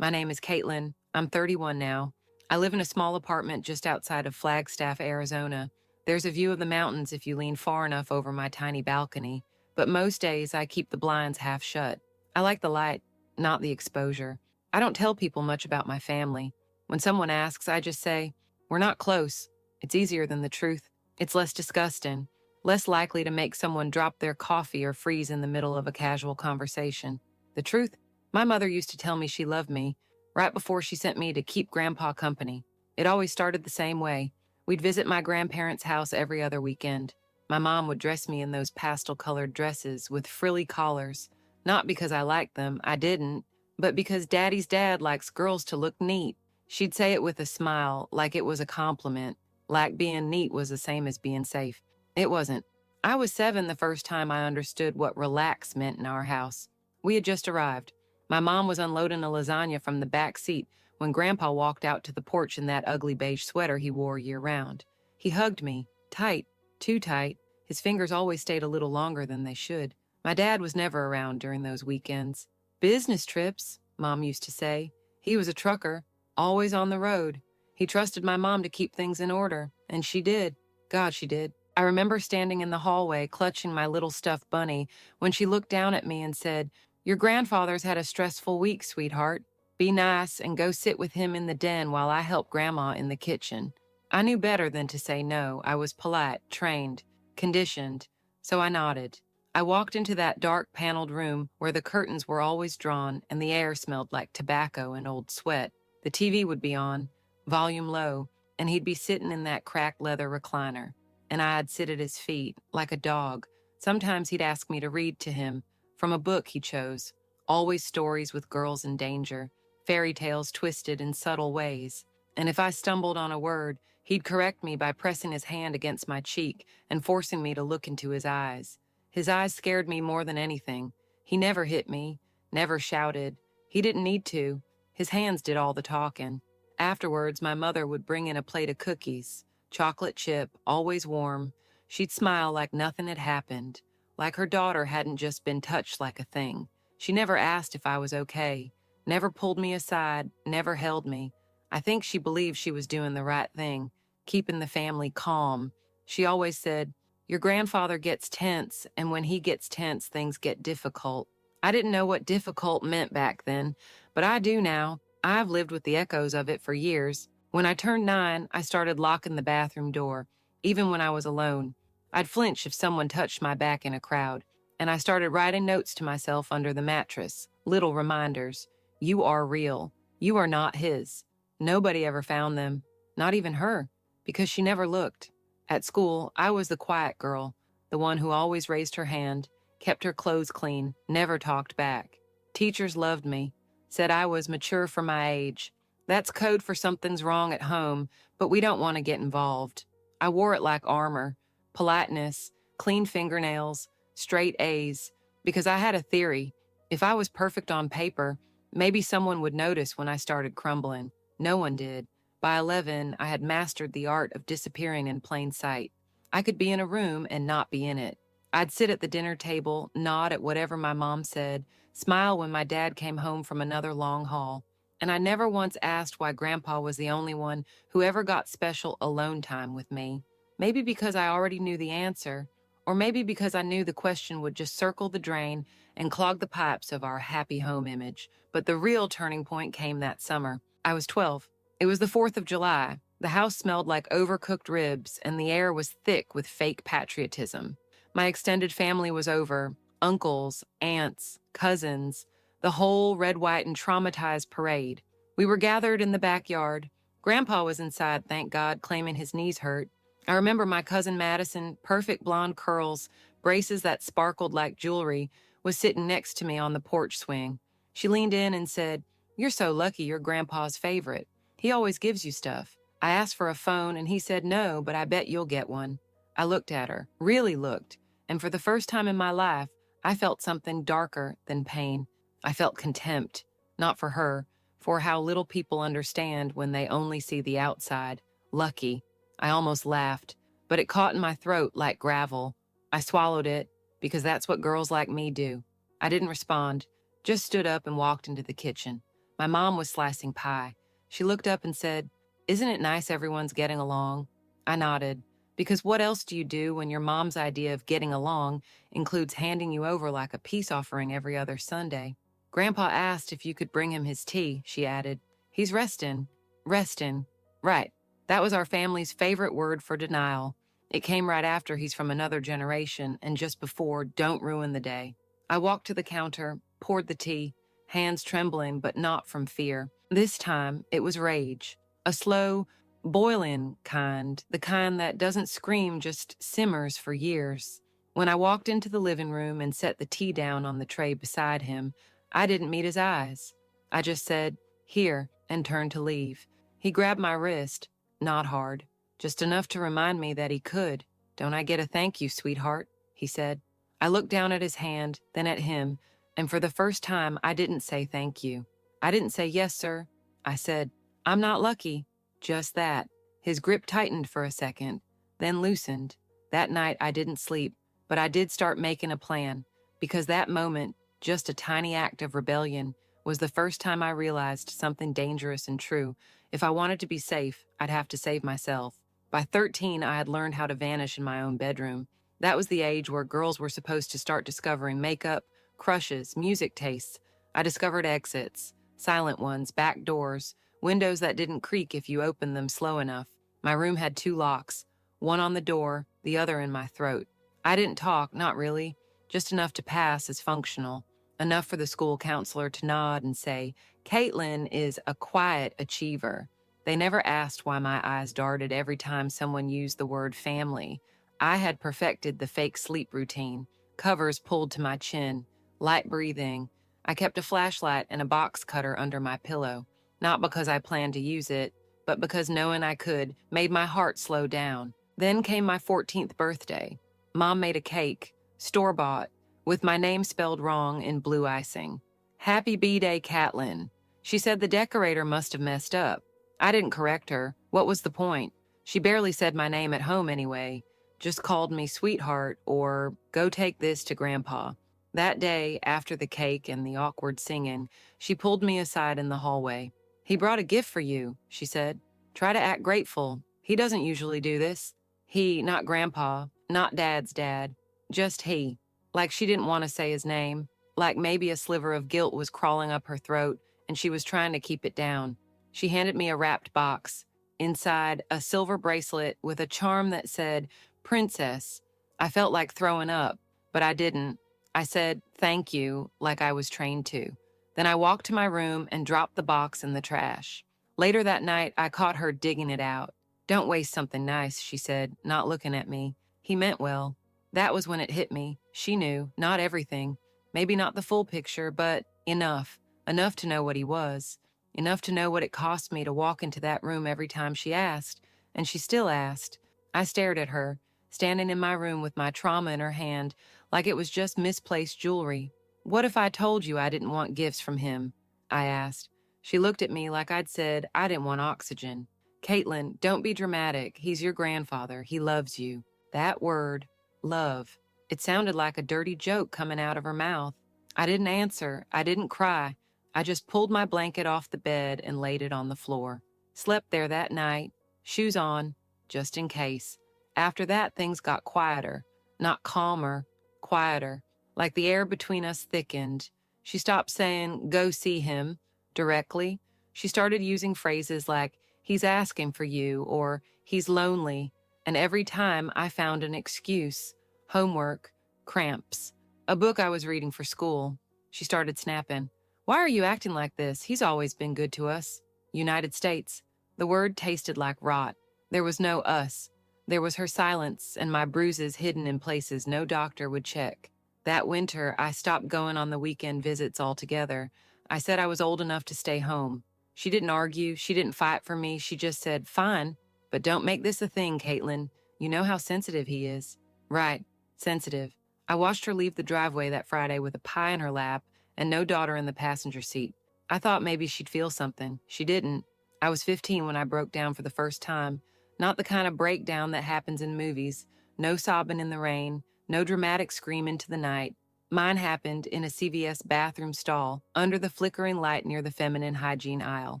My name is Kaitlyn. I'm 31 now. I live in a small apartment just outside of Flagstaff, Arizona. There's a view of the mountains if you lean far enough over my tiny balcony, but most days I keep the blinds half shut. I like the light, not the exposure. I don't tell people much about my family. When someone asks, I just say, "We're not close." It's easier than the truth. It's less disgusting, less likely to make someone drop their coffee or freeze in the middle of a casual conversation. The truth? My mother used to tell me she loved me right before she sent me to keep Grandpa company. It always started the same way. We'd visit my grandparents' house every other weekend. My mom would dress me in those pastel-colored dresses with frilly collars, not because I liked them, I didn't, but because Daddy's dad likes girls to look neat. She'd say it with a smile, like it was a compliment, like being neat was the same as being safe. It wasn't. I was 7 the first time I understood what relax meant in our house. We had just arrived. My mom was unloading a lasagna from the back seat when Grandpa walked out to the porch in that ugly beige sweater he wore year-round. He hugged me, tight, too tight. His fingers always stayed a little longer than they should. My dad was never around during those weekends. Business trips, Mom used to say. He was a trucker, always on the road. He trusted my mom to keep things in order, and she did. God, she did. I remember standing in the hallway clutching my little stuffed bunny when she looked down at me and said, "Your grandfather's had a stressful week, sweetheart. Be nice and go sit with him in the den while I help Grandma in the kitchen." I knew better than to say no. I was polite, trained, conditioned, so I nodded. I walked into that dark paneled room where the curtains were always drawn and the air smelled like tobacco and old sweat. The TV would be on, volume low, and he'd be sitting in that cracked leather recliner, and I'd sit at his feet like a dog. Sometimes he'd ask me to read to him from a book he chose, always stories with girls in danger, fairy tales twisted in subtle ways. And if I stumbled on a word, he'd correct me by pressing his hand against my cheek and forcing me to look into his eyes. His eyes scared me more than anything. He never hit me, never shouted. He didn't need to. His hands did all the talking. Afterwards, my mother would bring in a plate of cookies, chocolate chip, always warm. She'd smile like nothing had happened, like her daughter hadn't just been touched like a thing. She never asked if I was okay, never pulled me aside, never held me. I think she believed she was doing the right thing, keeping the family calm. She always said, "Your grandfather gets tense, and when he gets tense, things get difficult." I didn't know what difficult meant back then, but I do now. I've lived with the echoes of it for years. When I turned 9, I started locking the bathroom door, even when I was alone. I'd flinch if someone touched my back in a crowd, and I started writing notes to myself under the mattress, little reminders. You are real. You are not his. Nobody ever found them, not even her, because she never looked. At school, I was the quiet girl, the one who always raised her hand, kept her clothes clean, never talked back. Teachers loved me, said I was mature for my age. That's code for something's wrong at home, but we don't want to get involved. I wore it like armor. Politeness, clean fingernails, straight A's, because I had a theory. If I was perfect on paper, maybe someone would notice when I started crumbling. No one did. By 11, I had mastered the art of disappearing in plain sight. I could be in a room and not be in it. I'd sit at the dinner table, nod at whatever my mom said, smile when my dad came home from another long haul. And I never once asked why Grandpa was the only one who ever got special alone time with me. Maybe because I already knew the answer, or maybe because I knew the question would just circle the drain and clog the pipes of our happy home image. But the real turning point came that summer. I was 12. It was the 4th of July. The house smelled like overcooked ribs, and the air was thick with fake patriotism. My extended family was over. Uncles, aunts, cousins, the whole red, white, and traumatized parade. We were gathered in the backyard. Grandpa was inside, thank God, claiming his knees hurt. I remember my cousin Madison, perfect blonde curls, braces that sparkled like jewelry, was sitting next to me on the porch swing. She leaned in and said, "You're so lucky you're Grandpa's favorite. He always gives you stuff." I asked for a phone and he said no, but I bet you'll get one. I looked at her, really looked, and for the first time in my life, I felt something darker than pain. I felt contempt, not for her, for how little people understand when they only see the outside. Lucky. I almost laughed, but it caught in my throat like gravel. I swallowed it, because that's what girls like me do. I didn't respond, just stood up and walked into the kitchen. My mom was slicing pie. She looked up and said, "Isn't it nice everyone's getting along?" I nodded, because what else do you do when your mom's idea of getting along includes handing you over like a peace offering every other Sunday? Grandpa asked if you could bring him his tea, she added. He's resting. Resting. Right. That was our family's favorite word for denial. It came right after he's from another generation and just before don't ruin the day. I walked to the counter, poured the tea, hands trembling but not from fear. This time, it was rage. A slow, boil-in kind, the kind that doesn't scream, just simmers for years. When I walked into the living room and set the tea down on the tray beside him, I didn't meet his eyes. I just said, "Here," and turned to leave. He grabbed my wrist, not hard, just enough to remind me that he could. "Don't I get a thank you, sweetheart?" he said. I looked down at his hand, then at him, and for the first time, I didn't say thank you. I didn't say yes, sir. I said, "I'm not lucky." Just that. His grip tightened for a second, then loosened. That night, I didn't sleep, but I did start making a plan, because that moment, just a tiny act of rebellion, was the first time I realized something dangerous and true. If I wanted to be safe, I'd have to save myself. By 13, I had learned how to vanish in my own bedroom. That was the age where girls were supposed to start discovering makeup, crushes, music tastes. I discovered exits, silent ones, back doors, windows that didn't creak if you opened them slow enough. My room had 2 locks, one on the door, the other in my throat. I didn't talk, not really, just enough to pass as functional, enough for the school counselor to nod and say, "Kaitlyn is a quiet achiever." They never asked why my eyes darted every time someone used the word family. I had perfected the fake sleep routine, covers pulled to my chin, light breathing. I kept a flashlight and a box cutter under my pillow, not because I planned to use it, but because knowing I could made my heart slow down. Then came my 14th birthday. Mom made a cake, store-bought, with my name spelled wrong in blue icing. "Happy B-Day, Kaitlyn." She said the decorator must have messed up. I didn't correct her. What was the point? She barely said my name at home anyway, just called me sweetheart or go take this to Grandpa. That day, after the cake and the awkward singing, she pulled me aside in the hallway. "He brought a gift for you," she said. "Try to act grateful. He doesn't usually do this." He, not Grandpa, not Dad's dad, just he. Like she didn't want to say his name, like maybe a sliver of guilt was crawling up her throat and she was trying to keep it down. She handed me a wrapped box. Inside, a silver bracelet with a charm that said, "Princess." I felt like throwing up, but I didn't. I said, "Thank you," like I was trained to. Then I walked to my room and dropped the box in the trash. Later that night, I caught her digging it out. "Don't waste something nice," she said, not looking at me. He meant well. That was when it hit me. She knew, not everything. Maybe not the full picture, but enough. Enough to know what he was. Enough to know what it cost me to walk into that room every time she asked. And she still asked. I stared at her, standing in my room with my trauma in her hand, like it was just misplaced jewelry. "What if I told you I didn't want gifts from him?" I asked. She looked at me like I'd said I didn't want oxygen. "Kaitlyn, don't be dramatic. He's your grandfather. He loves you." That word, love. It sounded like a dirty joke coming out of her mouth. I didn't answer. I didn't cry. I just pulled my blanket off the bed and laid it on the floor. Slept there that night, shoes on, just in case. After that, things got quieter. Not calmer, quieter. Like the air between us thickened. She stopped saying, "Go see him," directly. She started using phrases like, "He's asking for you," or "He's lonely." And every time I found an excuse. Homework, cramps, a book I was reading for school. She started snapping. "Why are you acting like this? He's always been good to us." United States. The word tasted like rot. There was no us. There was her silence and my bruises hidden in places no doctor would check. That winter, I stopped going on the weekend visits altogether. I said I was old enough to stay home. She didn't argue. She didn't fight for me. She just said, "Fine, but don't make this a thing, Kaitlyn. You know how sensitive he is." Right, sensitive. I watched her leave the driveway that Friday with a pie in her lap and no daughter in the passenger seat. I thought maybe she'd feel something. She didn't. I was 15 when I broke down for the first time. Not the kind of breakdown that happens in movies. No sobbing in the rain. No dramatic scream into the night. Mine happened in a CVS bathroom stall under the flickering light near the feminine hygiene aisle.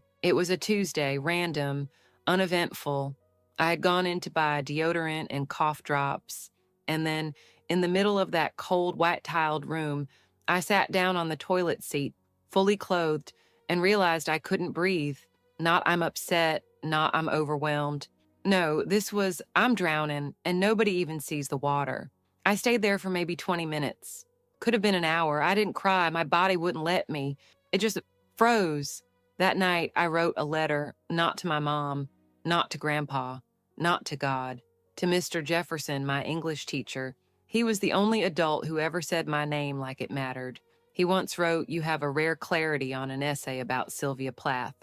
It was a Tuesday, random, uneventful. I had gone in to buy deodorant and cough drops, and then, in the middle of that cold, white-tiled room, I sat down on the toilet seat, fully clothed, and realized I couldn't breathe. Not I'm upset, not I'm overwhelmed. No, this was I'm drowning, and nobody even sees the water. I stayed there for maybe 20 minutes. Could have been an hour. I didn't cry. My body wouldn't let me. It just froze. That night, I wrote a letter, not to my mom, not to Grandpa, not to God, to Mr. Jefferson, my English teacher. He was the only adult who ever said my name like it mattered. He once wrote, "You have a rare clarity," on an essay about Sylvia Plath.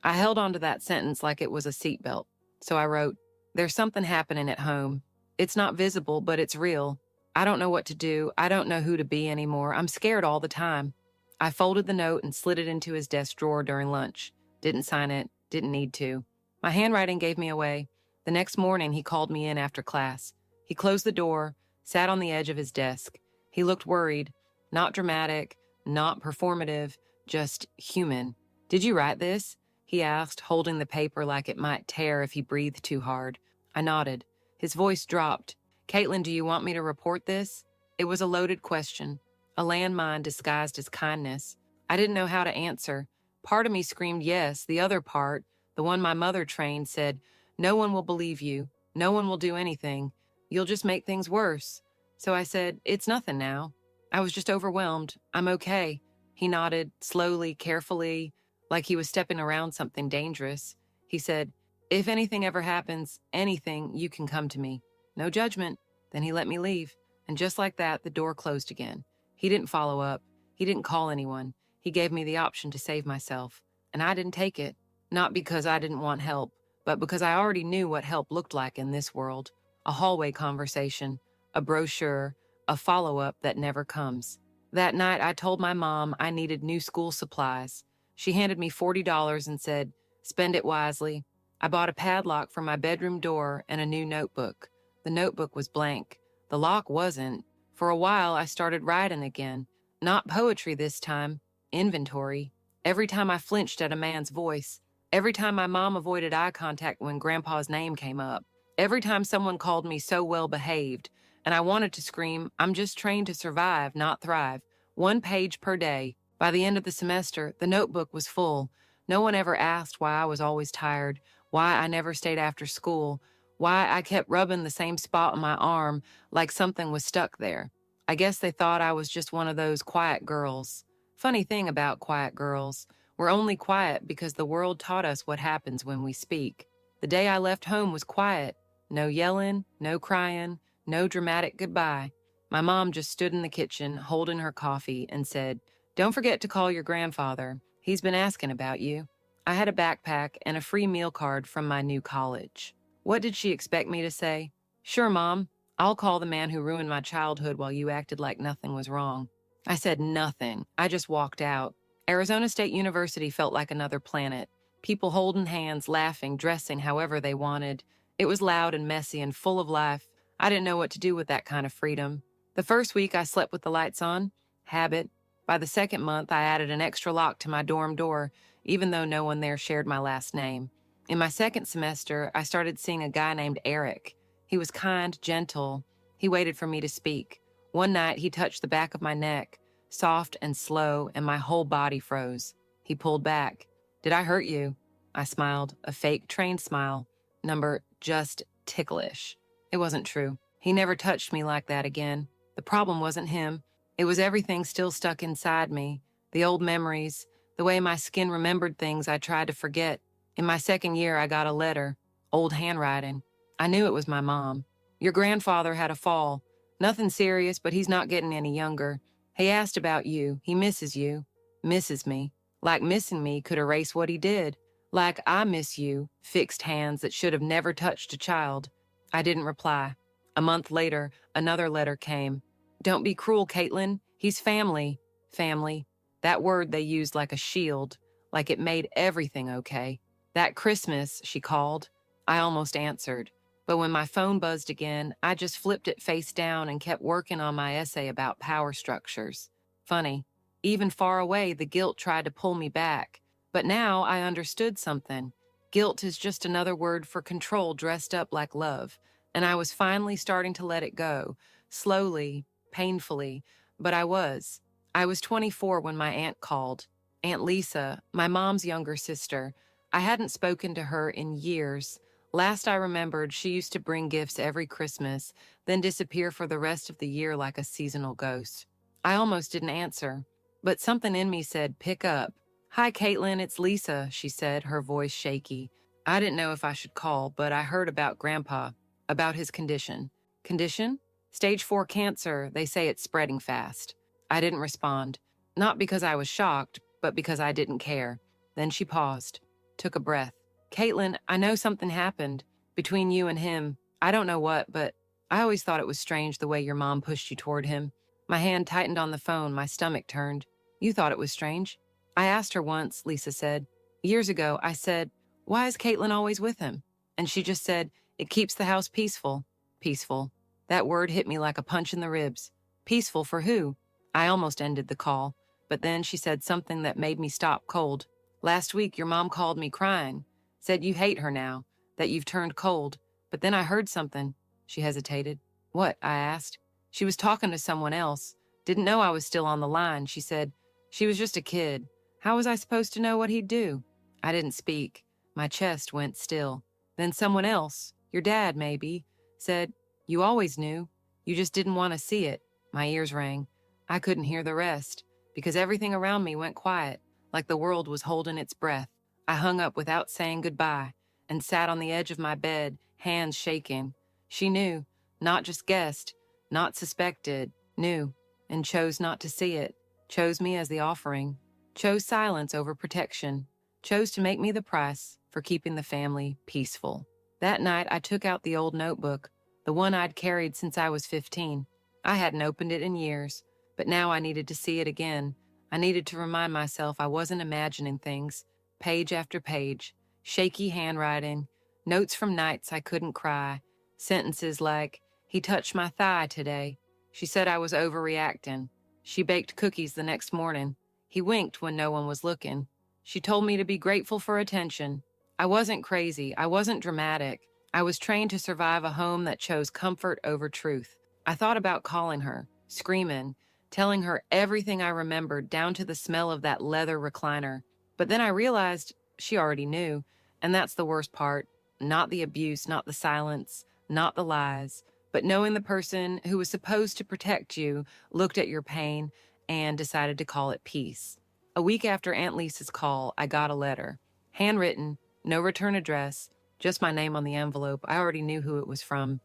I held onto that sentence like it was a seatbelt. So I wrote, "There's something happening at home. It's not visible, but it's real. I don't know what to do. I don't know who to be anymore. I'm scared all the time." I folded the note and slid it into his desk drawer during lunch. Didn't sign it. Didn't need to. My handwriting gave me away. The next morning, he called me in after class. He closed the door, sat on the edge of his desk. He looked worried. Not dramatic, not performative, just human. "Did you write this?" he asked, holding the paper like it might tear if he breathed too hard. I nodded. His voice dropped. "Kaitlyn, do you want me to report this?" It was a loaded question, a landmine disguised as kindness. I didn't know how to answer. Part of me screamed yes. The other part, the one my mother trained, said, "No one will believe you. No one will do anything. You'll just make things worse." So I said, "It's nothing now. I was just overwhelmed. I'm okay." He nodded, slowly, carefully, like he was stepping around something dangerous. He said, "If anything ever happens, anything, you can come to me. No judgment." Then he let me leave. And just like that, the door closed again. He didn't follow up. He didn't call anyone. He gave me the option to save myself. And I didn't take it. Not because I didn't want help, but because I already knew what help looked like in this world. A hallway conversation, a brochure, a follow-up that never comes. That night, I told my mom I needed new school supplies. She handed me $40 and said, "Spend it wisely." I bought a padlock for my bedroom door and a new notebook. The notebook was blank. The lock wasn't. For a while, I started writing again. Not poetry this time. Inventory. Every time I flinched at a man's voice. Every time my mom avoided eye contact when Grandpa's name came up. Every time someone called me so well behaved. And I wanted to scream, "I'm just trained to survive, not thrive." 1 page per day. By the end of the semester, the notebook was full. No one ever asked why I was always tired, why I never stayed after school, why I kept rubbing the same spot on my arm like something was stuck there. I guess they thought I was just one of those quiet girls. Funny thing about quiet girls, we're only quiet because the world taught us what happens when we speak. The day I left home was quiet. No yelling, no crying, no dramatic goodbye. My mom just stood in the kitchen, holding her coffee, and said, "Don't forget to call your grandfather. He's been asking about you." I had a backpack and a free meal card from my new college. What did she expect me to say? "Sure, Mom. I'll call the man who ruined my childhood while you acted like nothing was wrong." I said nothing. I just walked out. Arizona State University felt like another planet. People holding hands, laughing, dressing however they wanted. It was loud and messy and full of life. I didn't know what to do with that kind of freedom. The first week I slept with the lights on. Habit. By the second month, I added an extra lock to my dorm door, even though no one there shared my last name. In my second semester, I started seeing a guy named Eric. He was kind, gentle. He waited for me to speak. One night, he touched the back of my neck, soft and slow, and my whole body froze. He pulled back. "Did I hurt you?" I smiled, a fake, trained smile. Number just ticklish. It wasn't true. He never touched me like that again. The problem wasn't him. It was everything still stuck inside me. The old memories, the way my skin remembered things I tried to forget. In my second year, I got a letter. Old handwriting. I knew it was my mom. "Your grandfather had a fall. Nothing serious, but he's not getting any younger. He asked about you. He misses you. Misses me. Like missing me could erase what he did. Like I miss you, fixed hands that should have never touched a child." I didn't reply. A month later, another letter came. "Don't be cruel, Kaitlyn. He's family." Family. That word they used like a shield, like it made everything okay. "That Christmas," she called. I almost answered. But when my phone buzzed again, I just flipped it face down and kept working on my essay about power structures. Funny, even far away, the guilt tried to pull me back. But now I understood something. Guilt is just another word for control dressed up like love, and I was finally starting to let it go, slowly, painfully, but I was. I was 24 when my aunt called. Aunt Lisa, my mom's younger sister. I hadn't spoken to her in years. Last I remembered, she used to bring gifts every Christmas, then disappear for the rest of the year like a seasonal ghost. I almost didn't answer, but something in me said, pick up. Hi, Kaitlyn, it's Lisa, she said, her voice shaky. I didn't know if I should call, but I heard about Grandpa, about his condition. Condition? Stage 4 cancer, they say it's spreading fast. I didn't respond, not because I was shocked, but because I didn't care. Then she paused, took a breath. Kaitlyn, I know something happened between you and him. I don't know what, but I always thought it was strange the way your mom pushed you toward him. My hand tightened on the phone, my stomach turned. You thought it was strange? I asked her once, Lisa said. Years ago, I said, why is Kaitlyn always with him? And she just said, it keeps the house peaceful. Peaceful. That word hit me like a punch in the ribs. Peaceful for who? I almost ended the call, but then she said something that made me stop cold. Last week, your mom called me crying. Said you hate her now, that you've turned cold. But then I heard something. She hesitated. What? I asked. She was talking to someone else. Didn't know I was still on the line. She said, she was just a kid. How was I supposed to know what he'd do? I didn't speak. My chest went still. Then someone else, your dad maybe, said, you always knew. You just didn't want to see it. My ears rang. I couldn't hear the rest, because everything around me went quiet, like the world was holding its breath. I hung up without saying goodbye and sat on the edge of my bed, hands shaking. She knew, not just guessed, not suspected, knew, and chose not to see it, chose me as the offering, chose silence over protection, chose to make me the price for keeping the family peaceful. That night, I took out the old notebook, the one I'd carried since I was 15. I hadn't opened it in years, but now I needed to see it again. I needed to remind myself I wasn't imagining things. Page after page, shaky handwriting, notes from nights I couldn't cry, sentences like, he touched my thigh today. She said I was overreacting. She baked cookies the next morning. He winked when no one was looking. She told me to be grateful for attention. I wasn't crazy. I wasn't dramatic. I was trained to survive a home that chose comfort over truth. I thought about calling her, screaming, telling her everything I remembered down to the smell of that leather recliner. But then I realized she already knew, and that's the worst part. Not the abuse, not the silence, not the lies, but knowing the person who was supposed to protect you looked at your pain and decided to call it peace. A week after Aunt Lisa's call, I got a letter. Handwritten, no return address, just my name on the envelope. I already knew who it was from.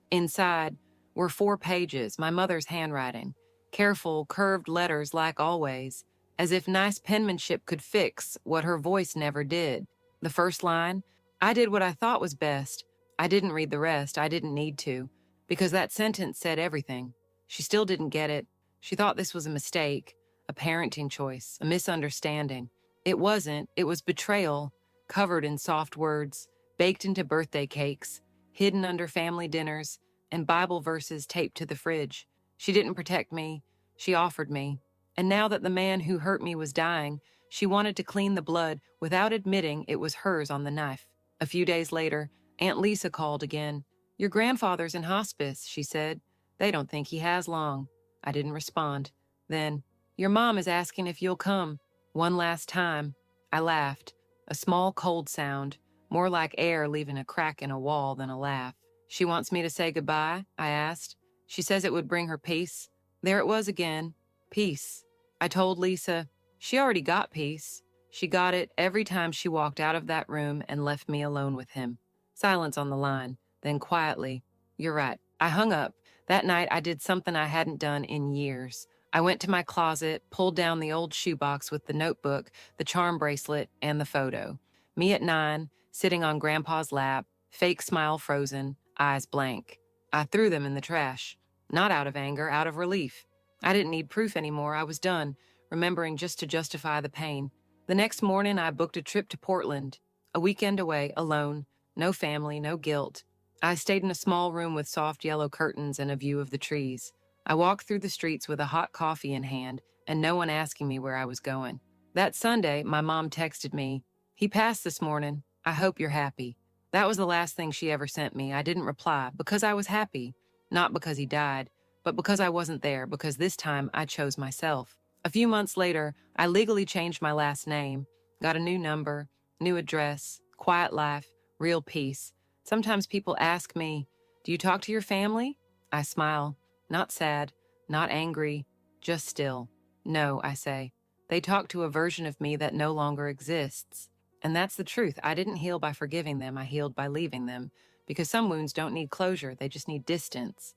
Inside were 4 pages, my mother's handwriting. Careful, curved letters like always, as if nice penmanship could fix what her voice never did. The first line, I did what I thought was best. I didn't read the rest. I didn't need to, because that sentence said everything. She still didn't get it. She thought this was a mistake, a parenting choice, a misunderstanding. It wasn't. It was betrayal, covered in soft words, baked into birthday cakes, hidden under family dinners, and Bible verses taped to the fridge. She didn't protect me. She offered me. And now that the man who hurt me was dying, she wanted to clean the blood without admitting it was hers on the knife. A few days later, Aunt Lisa called again. Your grandfather's in hospice, she said. They don't think he has long. I didn't respond. Then, your mom is asking if you'll come. One last time. I laughed. A small cold sound, more like air leaving a crack in a wall than a laugh. She wants me to say goodbye? I asked. She says it would bring her peace. There it was again. Peace. I told Lisa, she already got peace. She got it every time she walked out of that room and left me alone with him. Silence on the line, then quietly, you're right. I hung up. That night I did something I hadn't done in years. I went to my closet, pulled down the old shoebox with the notebook, the charm bracelet, and the photo. Me at 9, sitting on Grandpa's lap, fake smile frozen, eyes blank. I threw them in the trash. Not out of anger, out of relief. I didn't need proof anymore. I was done, remembering just to justify the pain. The next morning, I booked a trip to Portland. A weekend away, alone. No family, no guilt. I stayed in a small room with soft yellow curtains and a view of the trees. I walked through the streets with a hot coffee in hand and no one asking me where I was going. That Sunday, my mom texted me, "He passed this morning. I hope you're happy." That was the last thing she ever sent me. I didn't reply because I was happy, not because he died, but because I wasn't there, because this time I chose myself. A few months later, I legally changed my last name, got a new number, new address, quiet life, real peace. Sometimes people ask me, "Do you talk to your family?" I smile, not sad, not angry, just still. "No," I say. They talk to a version of me that no longer exists. And that's the truth. I didn't heal by forgiving them. I healed by leaving them. Because some wounds don't need closure, they just need distance.